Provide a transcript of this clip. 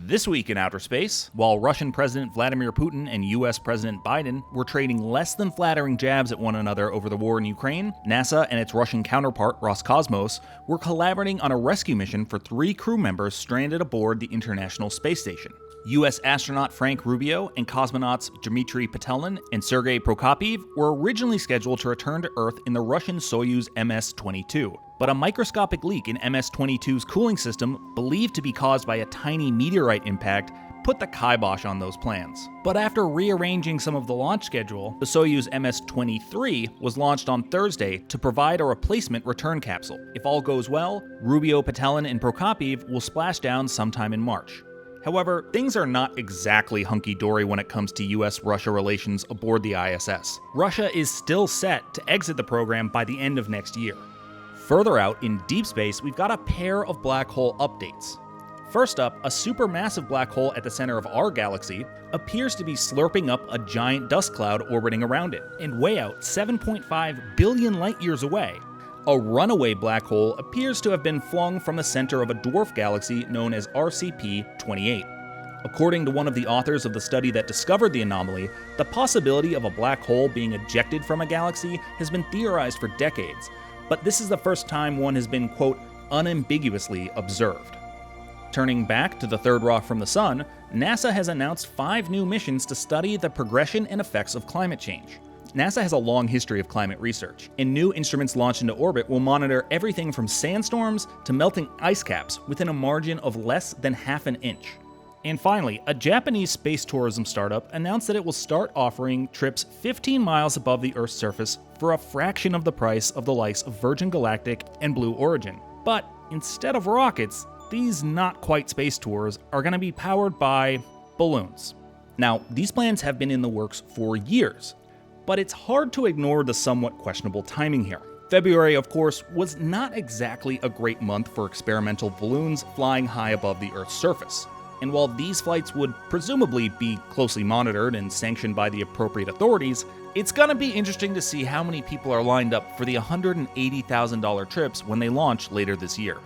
This week in outer space, while Russian President Vladimir Putin and U.S. President Biden were trading less than flattering jabs at one another over the war in Ukraine, NASA and its Russian counterpart Roscosmos were collaborating on a rescue mission for 3 crew members stranded aboard the International Space Station. U.S. astronaut Frank Rubio and cosmonauts Dmitry Petelin and Sergey Prokopyev were originally scheduled to return to Earth in the Russian Soyuz MS-22. But a microscopic leak in MS-22's cooling system, believed to be caused by a tiny meteorite impact, put the kibosh on those plans. But after rearranging some of the launch schedule, the Soyuz MS-23 was launched on Thursday to provide a replacement return capsule. If all goes well, Rubio, Petelin, and Prokopyev will splash down sometime in March. However, things are not exactly hunky-dory when it comes to U.S. Russia relations aboard the ISS. Russia is still set to exit the program by the end of next year. Further out in deep space, we've got a pair of black hole updates. First up, a supermassive black hole at the center of our galaxy appears to be slurping up a giant dust cloud orbiting around it, and way out 7.5 billion light-years away, a runaway black hole appears to have been flung from the center of a dwarf galaxy known as RCP-28. According to one of the authors of the study that discovered the anomaly, the possibility of a black hole being ejected from a galaxy has been theorized for decades, but this is the first time one has been, quote, unambiguously observed. Turning back to the third rock from the sun, NASA has announced 5 new missions to study the progression and effects of climate change. NASA has a long history of climate research, and new instruments launched into orbit will monitor everything from sandstorms to melting ice caps within a margin of less than half an inch. And finally, a Japanese space tourism startup announced that it will start offering trips 15 miles above the Earth's surface for a fraction of the price of the likes of Virgin Galactic and Blue Origin. But instead of rockets, these not-quite space tours are going to be powered by balloons. Now, these plans have been in the works for years, but it's hard to ignore the somewhat questionable timing here. February, of course, was not exactly a great month for experimental balloons flying high above the Earth's surface. And while these flights would presumably be closely monitored and sanctioned by the appropriate authorities, it's gonna be interesting to see how many people are lined up for the $180,000 trips when they launch later this year.